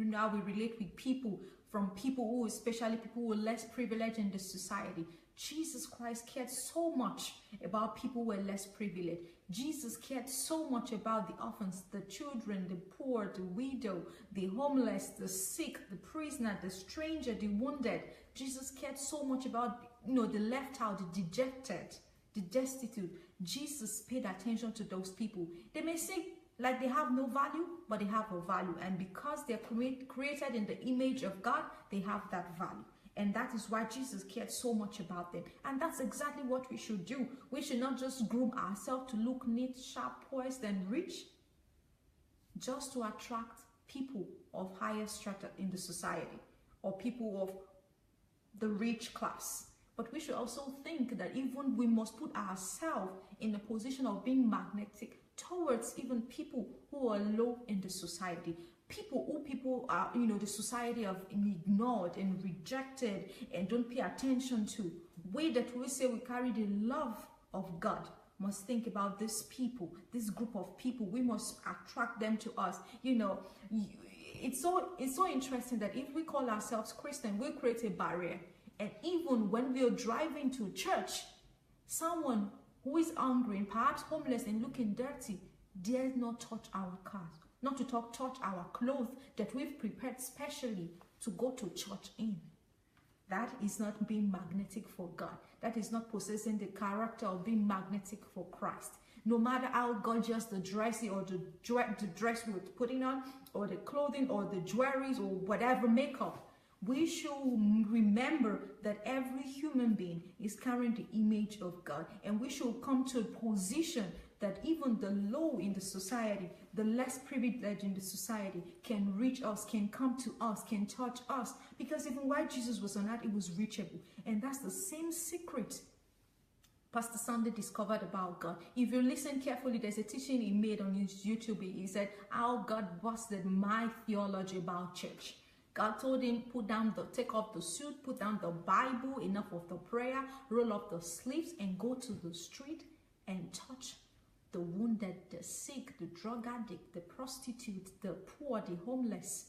B: relate with people, from people who, especially people who are less privileged in the society. Jesus Christ cared so much about people who were less privileged. Jesus cared so much about the orphans, the children, the poor, the widow, the homeless, the sick, the prisoner, the stranger, the wounded. Jesus cared so much about, the left out, the dejected, the destitute. Jesus paid attention to those people. They may seem like they have no value, but they have a value. And because they're created in the image of God, they have that value. And that is why Jesus cared so much about them. And that's exactly what we should do. We should not just groom ourselves to look neat, sharp, poised, and rich, just to attract people of higher strata in the society, or people of the rich class. But we should also think that even we must put ourselves in a position of being magnetic towards even people who are low in the society. People are, the society have ignored and rejected and don't pay attention to. We that we say we carry the love of God must think about these people, this group of people. We must attract them to us. It's so interesting that if we call ourselves Christian, we create a barrier. And even when we are driving to church, someone who is hungry and perhaps homeless and looking dirty dares not touch our cars, not to touch our clothes that we've prepared specially to go to church in. That is not being magnetic for God. That is not possessing the character of being magnetic for Christ. No matter how gorgeous the dress or the dress we're putting on, or the clothing or the jewelry or whatever makeup, we should remember that every human being is carrying the image of God, and we should come to a position that even the low in the society, the less privileged in the society, can reach us, can come to us, can touch us, because even while Jesus was on earth, it was reachable. And that's the same secret Pastor Sunday discovered about God. If you listen carefully, there's a teaching he made on his YouTube. He said how God busted my theology about church. God told him, take off the suit, put down the Bible, enough of the prayer, roll up the sleeves, and go to the street and touch the wounded, the sick, the drug addict, the prostitute, the poor, the homeless,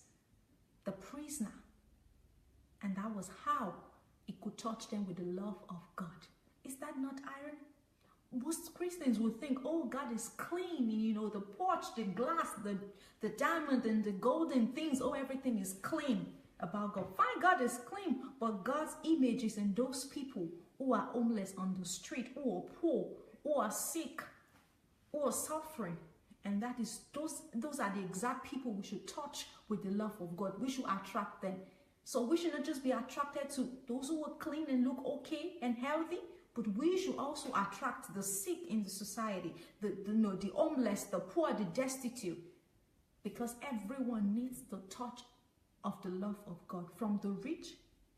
B: the prisoner. And that was how he could touch them with the love of God. Is that not iron? Most Christians will think, oh, God is clean, the porch, the glass, the diamond and the golden things, oh, everything is clean about God. Fine, God is clean, but God's image is in those people who are homeless on the street, who are poor, who are sick, who are suffering. And that is those are the exact people we should touch with the love of God. We should attract them. So we should not just be attracted to those who are clean and look okay and healthy, but we should also attract the sick in the society, the homeless, the poor, the destitute, because everyone needs the touch of the love of God, from the rich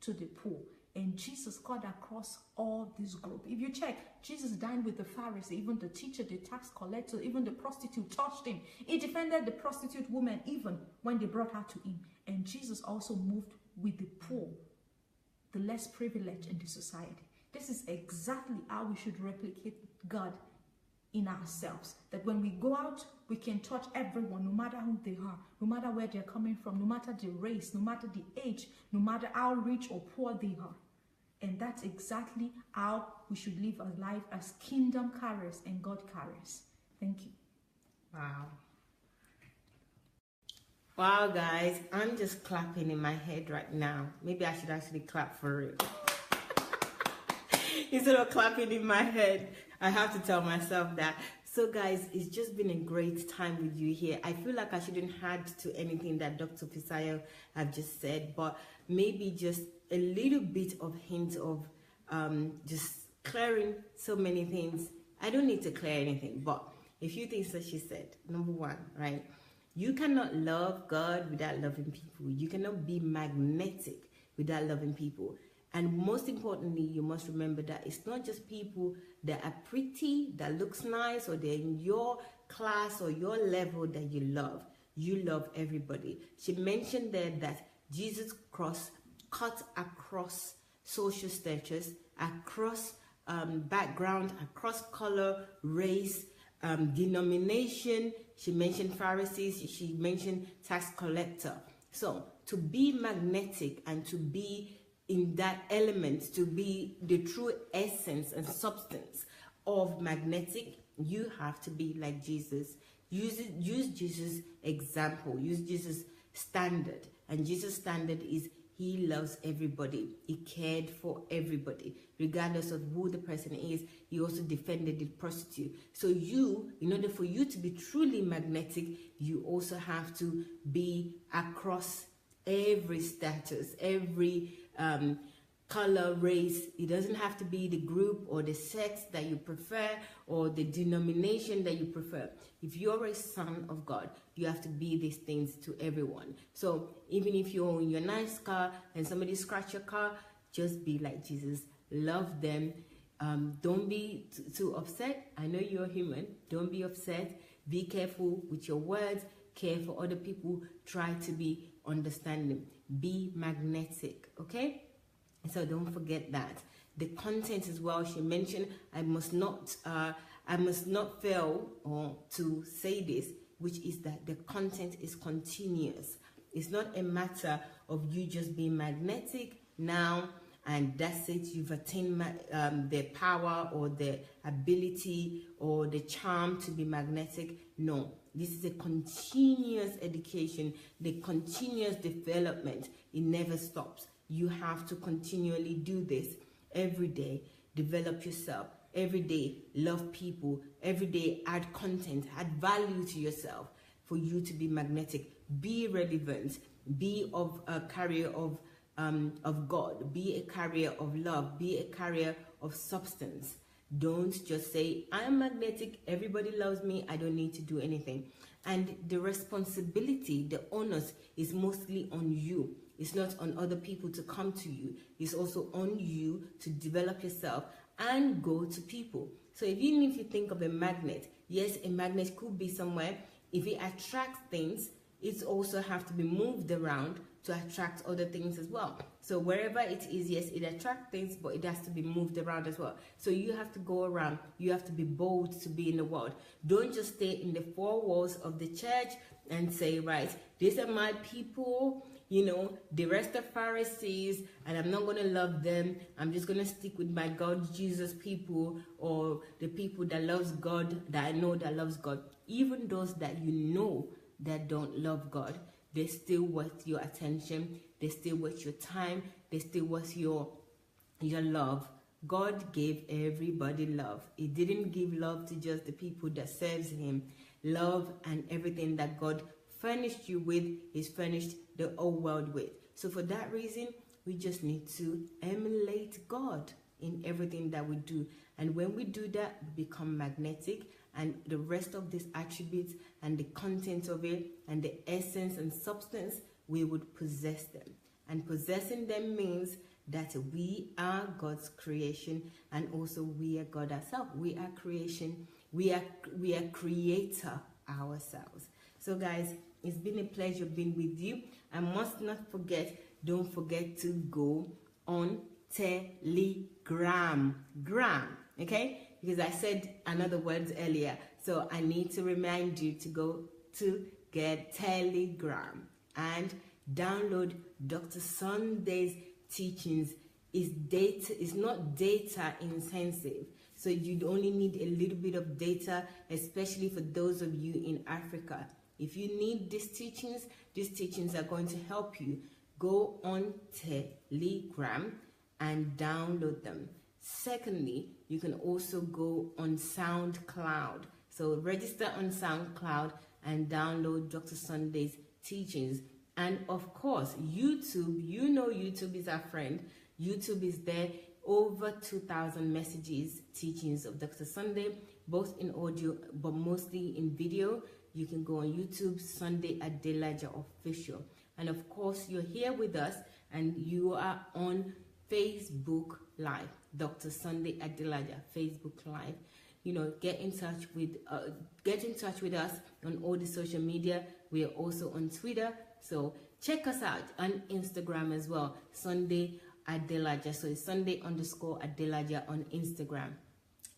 B: to the poor. And Jesus cut across all this group. If you check, Jesus dined with the Pharisee, even the teacher, the tax collector, even the prostitute touched him. He defended the prostitute woman even when they brought her to him. And Jesus also moved with the poor, the less privileged in the society. This is exactly how we should replicate God in ourselves, that when we go out, we can touch everyone, no matter who they are, no matter where they're coming from, no matter the race, no matter the age, no matter how rich or poor they are. And that's exactly how we should live our life as kingdom carriers and God carriers. Thank you.
A: Wow. Wow, guys, I'm just clapping in my head right now. Maybe I should actually clap for it. Instead of clapping in my head, I have to tell myself that. So guys, it's just been a great time with you here. I feel like I shouldn't add to anything that Dr. Fisayo have just said, but maybe just a little bit of hint of just clearing so many things. I don't need to clear anything, but a few things that she said. Number one, right? You cannot love God without loving people. You cannot be magnetic without loving people. And most importantly, you must remember that it's not just people that are pretty, that looks nice, or they're in your class or your level that you love. You love everybody. She mentioned there that Jesus cut across social status, across background, across color, race, denomination. She mentioned Pharisees. She mentioned tax collector. So to be magnetic and to be in that element, to be the true essence and substance of magnetic, you have to be like Jesus. Use Jesus' example. Use Jesus' standard. And Jesus' standard is he loves everybody. He cared for everybody, regardless of who the person is. He also defended the prostitute. So you, in order for you to be truly magnetic, you also have to be across every status, every color, race. It doesn't have to be the group or the sex that you prefer or the denomination that you prefer. If you're a son of God, you have to be these things to everyone. So even if you're in your nice car and somebody scratch your car, just be like Jesus. Love them. Don't be too upset. I know you're human. Don't be upset. Be careful with your words. Care for other people. Try to be understanding. Be magnetic, okay? So don't forget that. The content as well, she mentioned, I must not fail to say this, which is that the content is continuous. It's not a matter of you just being magnetic now and that's it, you've attained the power or the ability or the charm to be magnetic. No, this is a continuous education, the continuous development. It never stops. You have to continually do this every day. Develop yourself every day. Love people every day. Add content, add value to yourself for you to be magnetic. Be relevant. Be a carrier of God. Be a carrier of love. Be a carrier of substance. Don't just say, I'm magnetic, everybody loves me, I don't need to do anything. And the responsibility, the onus is mostly on you. It's not on other people to come to you. It's also on you to develop yourself and go to people. So even if you think of a magnet, yes, a magnet could be somewhere. If it attracts things, it also have to be moved around to attract other things as well. So wherever it is, yes, it attracts things, but it has to be moved around as well. So you have to go around. You have to be bold to be in the world. Don't just stay in the four walls of the church and say, right, these are my people, you know, the rest are Pharisees, and I'm not going to love them. I'm just going to stick with my God, Jesus people, or the people that loves God, that I know that loves God. Even those that you know that don't love God, they still worth your attention. They still worth your time. They still worth your love. God gave everybody love. He didn't give love to just the people that serves him. Love and everything that God furnished you with, he's furnished the whole world with. So for that reason, we just need to emulate God in everything that we do. And when we do that, we become magnetic, and the rest of these attributes and the content of it and the essence and substance, we would possess them. And possessing them means that we are God's creation, and also we are God ourselves. We are creation. We are creator ourselves. So guys, it's been a pleasure being with you. I must not forget, don't forget to go on Telegram. Okay? Because I said another words earlier. So I need to remind you to go to get Telegram and download Dr. Sunday's teachings. Is not data intensive, so you'd only need a little bit of data, especially for those of you in Africa. If you need these teachings are going to help you. Go on Telegram and download them. Secondly, you can also go on SoundCloud. So register on SoundCloud and download Dr. Sunday's teachings. And of course, YouTube. You know YouTube is our friend. YouTube is there. Over 2,000 messages, teachings of Dr. Sunday, both in audio but mostly in video. You can go on YouTube, Sunday Adelaja Official. And of course, you're here with us and you are on Facebook Live, Dr. Sunday Adelaja, Facebook Live. You know, get in touch with us on all the social media. We are also on Twitter, so check us out on Instagram as well, Sunday Adelaja. So it's Sunday_Adelaja on Instagram.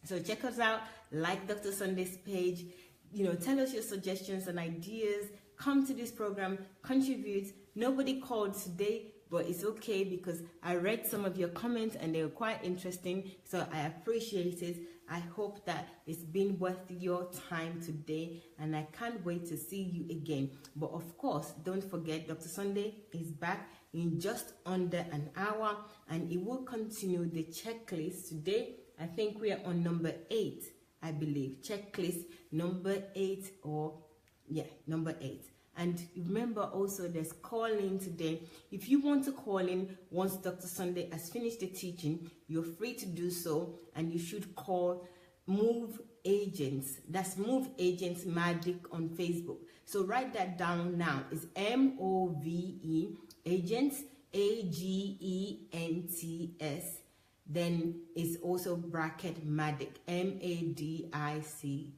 A: So check us out, like Dr. Sunday's page. You know, tell us your suggestions and ideas. Come to this program, contribute. Nobody called today, but it's okay because I read some of your comments and they were quite interesting. So I appreciate it. I hope that it's been worth your time today, and I can't wait to see you again. But of course, don't forget, Dr. Sunday is back in just under an hour, and it will continue the checklist. Today, I think we are on number 8, I believe. Checklist number 8, number 8. And remember also, there's call-in today. If you want to call in once Dr. Sunday has finished the teaching, you're free to do so, and you should call Move Agents. That's Move Agents Magic on Facebook. So write that down now. It's MOVE Agents, AGENTS. Then it's also bracket Madic, MADIC,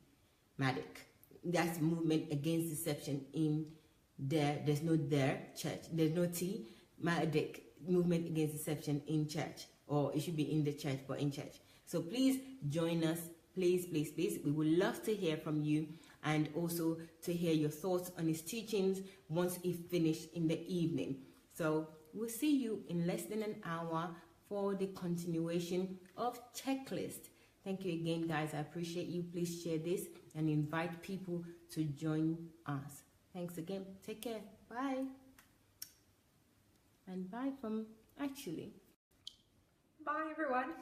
A: Madic. That's Movement Against Deception in there. There's no there, church. There's no T. Madic, Movement Against Deception in church. Or it should be in the church, but in church. So please join us. Please, please, please. We would love to hear from you, and also to hear your thoughts on his teachings once he finished in the evening. So we'll see you in less than an hour for the continuation of Checklist. Thank you again, guys. I appreciate you. Please share this and invite people to join us. Thanks again. Take care. Bye. And bye from Actually.
B: Bye, everyone.